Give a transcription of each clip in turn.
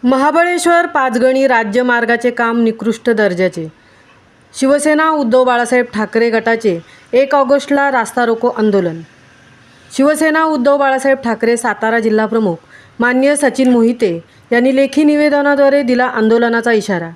महाबळेश्वर पाचगणी राज्यमार्गाचे काम निकृष्ट दर्जाचे। शिवसेना उद्धव बाळासाहेब ठाकरे गटाचे 1 ऑगस्टला रास्ता रोको आंदोलन। शिवसेना उद्धव बाळासाहेब ठाकरे सातारा जिल्हा प्रमुख माननीय सचिन मोहिते यांनी लेखी निवेदनाद्वारे दिला आंदोलनाचा इशारा।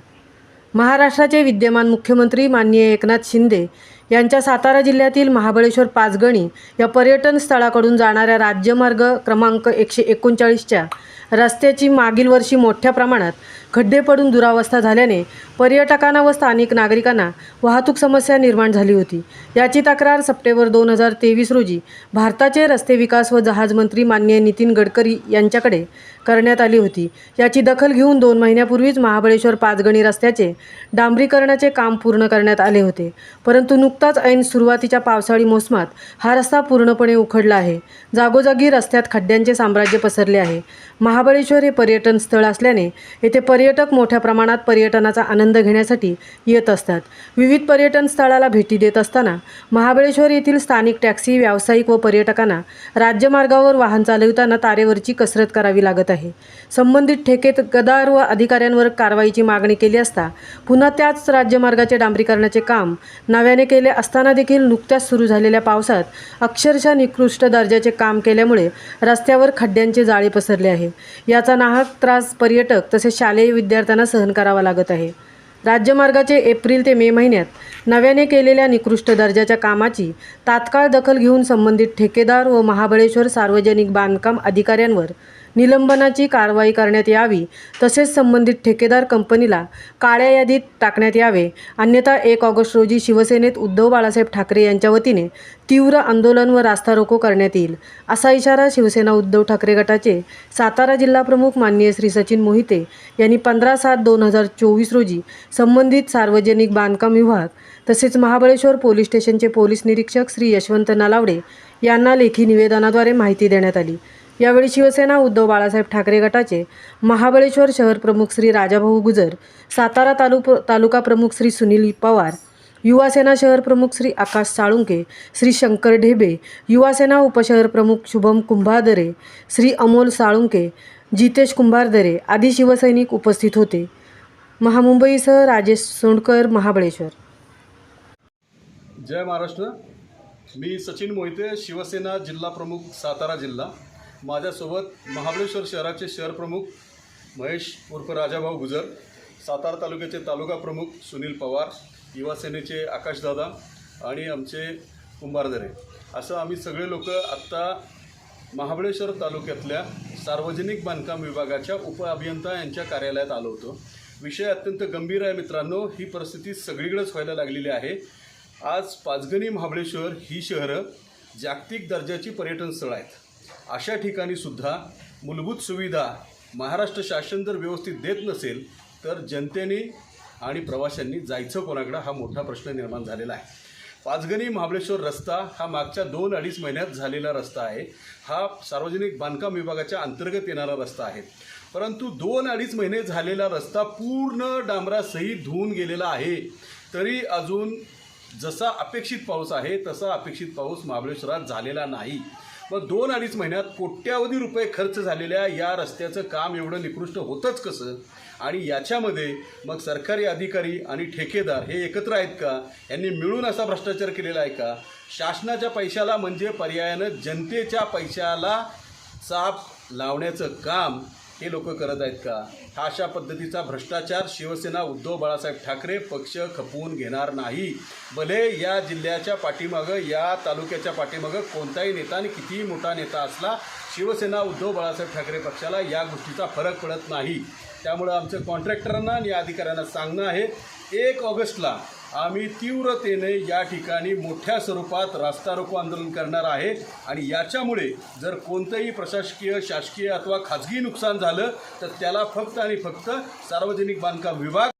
महाराष्ट्राचे विद्यमान मुख्यमंत्री माननीय एकनाथ शिंदे यांच्या सातारा जिल्ह्यातील महाबळेश्वर पाचगणी या पर्यटन स्थळाकडून जाणाऱ्या राज्यमार्ग क्रमांक 139च्या रस्त्याची मागील वर्षी मोठ्या प्रमाणात खड्डे पडून दुरावस्था झाल्याने पर्यटकांना व स्थानिक नागरिकांना वाहतूक समस्या निर्माण झाली होती। याची तक्रार सप्टेंबर 2023 रोजी भारताचे रस्ते विकास व जहाज मंत्री माननीय नितीन गडकरी यांच्याकडे करण्यात आली होती। याची दखल घेऊन 2 महिन्यापूर्वीच महाबळेश्वर पाचगणी रस्त्याचे डांबरीकरणाचे काम पूर्ण करण्यात आले होते, परंतु नुकताच ऐन सुरुवातीच्या पावसाळी मोसमात हा रस्ता पूर्णपणे उखडला आहे। जागोजागी रस्त्यात खड्ड्यांचे साम्राज्य पसरले आहे। महाबळेश्वर हे पर्यटन स्थळ असल्याने येथे पर्यटक मोठ्या प्रमाणात पर्यटनाचा आनंद घेण्यासाठी येत असतात। विविध पर्यटन स्थळाला भेटी देत असताना महाबळेश्वर येथील स्थानिक टॅक्सी व्यावसायिक व पर्यटकांना राज्यमार्गावर वाहन चालवताना तारेवरची कसरत करावी लागत आहे। संबंधित ठेकेदार व अधिकाऱ्यांवर कारवाईची मागणी केली असता पुन्हा त्याच राज्यमार्गाचे डांबरीकरणाचे काम नव्याने केले असताना देखील नुकत्याच सुरू झालेल्या पावसात अक्षरशः निकृष्ट दर्जाचे काम केल्यामुळे रस्त्यावर खड्ड्यांचे जाळे पसरले आहे। याचा नाहक त्रास पर्यटक तसेच शालेय विद्यार्थ्यांना सहन करावा लागत आहे। राज्यमार्गाचे एप्रिल ते मे महिन्यात नव्याने केलेल्या निकृष्ट दर्जाच्या कामाची तात्काळ दखल घेऊन संबंधित ठेकेदार व महाबळेश्वर सार्वजनिक बांधकाम अधिकाऱ्यांवर निलंबनाची कारवाई करण्यात यावी, तसेच संबंधित ठेकेदार कंपनीला काळ्या यादीत टाकण्यात यावे, अन्यथा 1 ऑगस्ट रोजी शिवसेनेत उद्धव बाळासाहेब ठाकरे यांच्या वतीने तीव्र आंदोलन व रास्ता रोको करण्यात येईल, असा इशारा शिवसेना उद्धव ठाकरे गटाचे सातारा जिल्हा प्रमुख माननीय श्री सचिन मोहिते यांनी 15/7/2024 रोजी संबंधित सार्वजनिक बांधकाम विभाग तसेच महाबळेश्वर पोलीस स्टेशनचे पोलीस निरीक्षक श्री यशवंत नलावडे यांना लेखी निवेदनाद्वारे माहिती देण्यात आली। यावेळी शिवसेना उद्धव बाळासाहेब ठाकरे गटाचे महाबळेश्वर शहर प्रमुख श्री राजाभाऊ गुजर, सातारा तालुका प्रमुख श्री सुनील पवार, युवासेना शहर प्रमुख श्री आकाश साळुंके, श्री शंकर ढेबे, युवासेना उपशहर प्रमुख शुभम कुंभारदरे, श्री अमोल साळुंके, जितेश कुंभारदरे आदी शिवसैनिक उपस्थित होते। महामुंबईसह राजेश सोंडकर, महाबळेश्वर। जय महाराष्ट्र। मी सचिन मोहिते, शिवसेना जिल्हा प्रमुख सातारा जिल्हा। माझ्यासोबत महाबळेश्वर शहराचे शहर प्रमुख महेश उर्फ राजाभाऊ गुजर, सातारा तालुक्याचे तालुका प्रमुख सुनील पवार, युवासेनेचे आकाशदादा आणि आमचे कुंभारदरे, असं आम्ही सगळे लोक आत्ता महाबळेश्वर तालुक्यातल्या सार्वजनिक बांधकाम विभागाच्या उपअभियंता यांच्या कार्यालयात आलो होतो। विषय अत्यंत गंभीर आहे मित्रांनो। ही परिस्थिती सगळीकडेच व्हायला लागलेली आहे। आज पाचगणी महाबळेश्वर ही शहरं जागतिक दर्जाची पर्यटन स्थळं आहेत। अशा ठिकाणी सुद्धा मूलभूत सुविधा महाराष्ट्र शासन जर व्यवस्थित देत नसेल तर जनतेने आणि प्रवाशांनी जायचं कोणाकडं, हा मोठा प्रश्न निर्माण झालेला आहे। पाचगणी महाबळेश्वर रस्ता हा मागच्या 2-2.5 महिन्यात झालेला रस्ता आहे। हा सार्वजनिक बांधकाम विभागाच्या अंतर्गत येणारा रस्ता आहे, परंतु 2-2.5 महिने झालेला रस्ता पूर्ण डांबरासहित धुवून गेलेला आहे। तरी अजून जसा अपेक्षित पाऊस आहे तसा अपेक्षित पाऊस महाबळेश्वरात झालेला नाही। मग 2-2.5 महिन्यात कोट्यावधी रुपये खर्च झालेल्या या रस्त्याचं काम एवढं निकृष्ट होतंच कसं? आणि याच्यामध्ये मग सरकारी अधिकारी आणि ठेकेदार हे एकत्र आहेत का? यांनी मिळून असा भ्रष्टाचार केलेला आहे का? शासनाच्या पैशाला म्हणजे पर्यायानं जनतेच्या पैशाला चाप लावण्याचं काम हे लोक करत आहेत का? हा अशा पद्धतीचा भ्रष्टाचार शिवसेना उद्धव बाळासाहेब ठाकरे पक्ष खपवून घेणार नाही। भले या जिल्ह्याच्या पाठीमागं, या तालुक्याच्या मागं कोणताही नेता आणि कितीही मोठा नेता असला, शिवसेना उद्धव बाळासाहेब ठाकरे पक्षाला या गोष्टीचा फरक पडत नाही। त्यामुळं आमचं कॉन्ट्रॅक्टरांना आणि अधिकाऱ्यांना सांगणं आहे, 1 ऑगस्टला आम्ही तीव्रतेने या ठिकाणी मोठ्या स्वरूपात रास्ता रोको आंदोलन करणार आहे। आणि याच्यामुळे जर कोणतंही प्रशासकीय, शासकीय अथवा खाजगी नुकसान झालं तर त्याला फक्त आणि फक्त सार्वजनिक बांधकाम विभाग